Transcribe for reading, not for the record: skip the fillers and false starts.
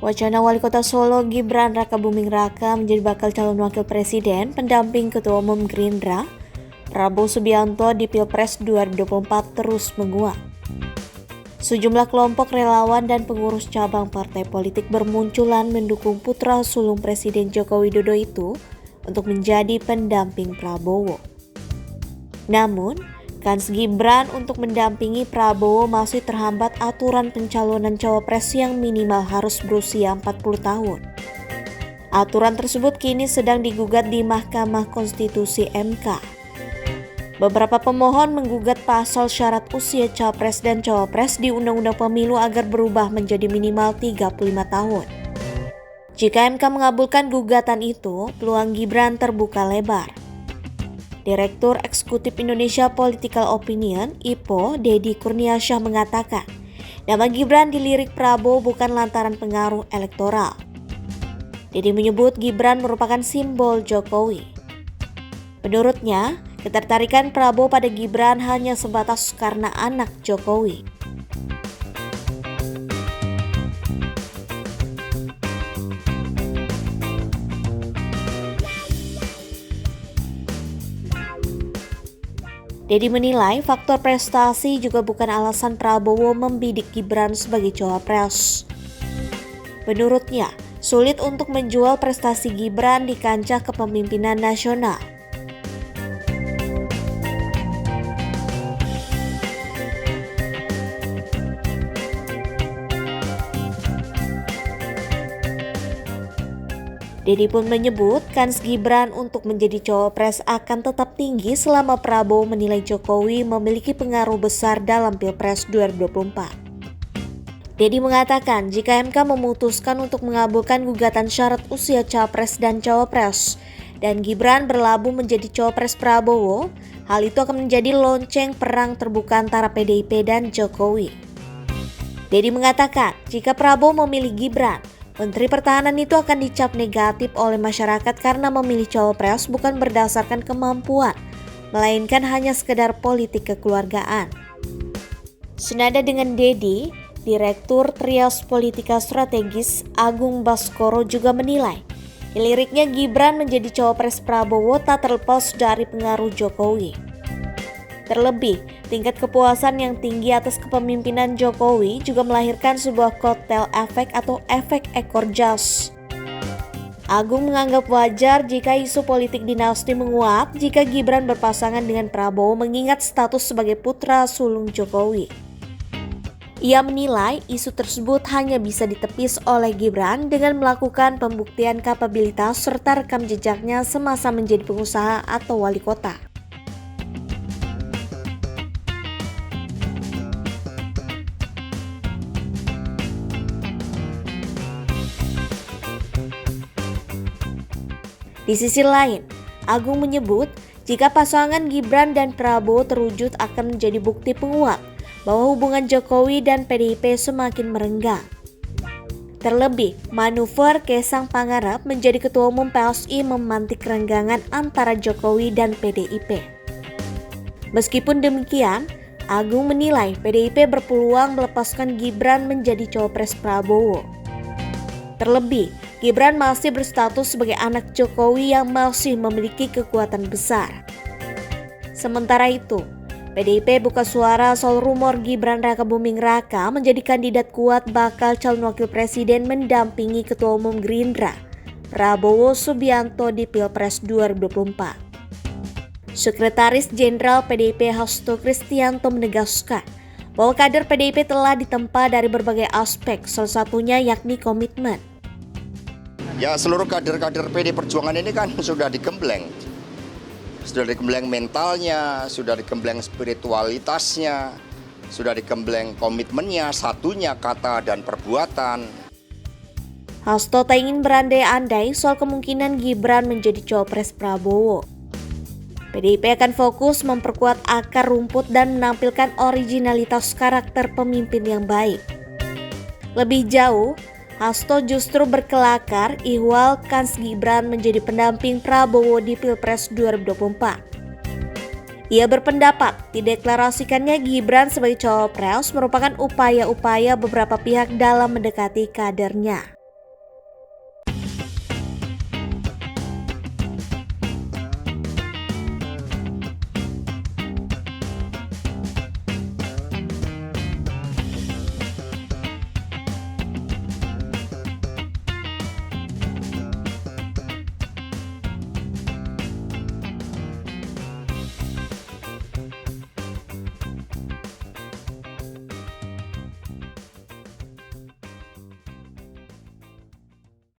Wacana Wali Kota Solo Gibran Rakabuming Raka menjadi bakal calon wakil presiden pendamping Ketua Umum Gerindra Prabowo Subianto di Pilpres 2024 terus menguat. Sejumlah kelompok relawan dan pengurus cabang partai politik bermunculan mendukung putra sulung Presiden Joko Widodo itu untuk menjadi pendamping Prabowo. Namun, kans Gibran untuk mendampingi Prabowo masih terhambat aturan pencalonan cawapres yang minimal harus berusia 40 tahun. Aturan tersebut kini sedang digugat di Mahkamah Konstitusi (MK). Beberapa pemohon menggugat pasal syarat usia capres dan cawapres di Undang-Undang Pemilu agar berubah menjadi minimal 35 tahun. Jika MK mengabulkan gugatan itu, peluang Gibran terbuka lebar. Direktur Eksekutif Indonesia Political Opinion (IPO) Deddy Kurniasyah mengatakan, nama Gibran dilirik Prabowo bukan lantaran pengaruh elektoral. Deddy menyebut Gibran merupakan simbol Jokowi. Menurutnya, ketertarikan Prabowo pada Gibran hanya sebatas karena anak Jokowi. Deddy menilai faktor prestasi juga bukan alasan Prabowo membidik Gibran sebagai cawapres. Menurutnya, sulit untuk menjual prestasi Gibran di kancah kepemimpinan nasional. Deddy pun menyebut kans Gibran untuk menjadi cawapres akan tetap tinggi selama Prabowo menilai Jokowi memiliki pengaruh besar dalam Pilpres 2024. Deddy mengatakan jika MK memutuskan untuk mengabulkan gugatan syarat usia capres dan cawapres dan Gibran berlabuh menjadi cawapres Prabowo, hal itu akan menjadi lonceng perang terbuka antara PDIP dan Jokowi. Deddy mengatakan jika Prabowo memilih Gibran, Menteri Pertahanan itu akan dicap negatif oleh masyarakat karena memilih cawapres bukan berdasarkan kemampuan, melainkan hanya sekedar politik kekeluargaan. Senada dengan Deddy, Direktur Trias Politika Strategis Agung Baskoro juga menilai, liriknya Gibran menjadi cawapres Prabowo tak terlepas dari pengaruh Jokowi. Terlebih, tingkat kepuasan yang tinggi atas kepemimpinan Jokowi juga melahirkan sebuah kotel efek atau efek ekor jas. Agung menganggap wajar jika isu politik dinasti menguat jika Gibran berpasangan dengan Prabowo mengingat status sebagai putra sulung Jokowi. Ia menilai isu tersebut hanya bisa ditepis oleh Gibran dengan melakukan pembuktian kapabilitas serta rekam jejaknya semasa menjadi pengusaha atau wali kota. Di sisi lain, Agung menyebut jika pasangan Gibran dan Prabowo terwujud akan menjadi bukti penguat bahwa hubungan Jokowi dan PDIP semakin merenggang. Terlebih, manuver Kaisang Pangarep menjadi Ketua Umum PSI memantik kerenggangan antara Jokowi dan PDIP. Meskipun demikian, Agung menilai PDIP berpeluang melepaskan Gibran menjadi cawapres Prabowo. Terlebih, Gibran masih berstatus sebagai anak Jokowi yang masih memiliki kekuatan besar. Sementara itu, PDIP buka suara soal rumor Gibran Rakabuming Raka menjadi kandidat kuat bakal calon wakil presiden mendampingi Ketua Umum Gerindra Prabowo Subianto di Pilpres 2024. Sekretaris Jenderal PDIP Hasto Kristianto menegaskan bahwa kader PDIP telah ditempa dari berbagai aspek, salah satunya yakni komitmen. Ya, seluruh kader-kader PD Perjuangan ini kan sudah digembleng. Sudah digembleng mentalnya, sudah digembleng spiritualitasnya, sudah digembleng komitmennya, satunya kata dan perbuatan. Hasto tak ingin berandai-andai soal kemungkinan Gibran menjadi cawapres Prabowo. PDIP akan fokus memperkuat akar rumput dan menampilkan originalitas karakter pemimpin yang baik. Lebih jauh, Hasto justru berkelakar ihwal kans Gibran menjadi pendamping Prabowo di Pilpres 2024. Ia berpendapat dideklarasikannya Gibran sebagai cawapres merupakan upaya-upaya beberapa pihak dalam mendekati kadernya.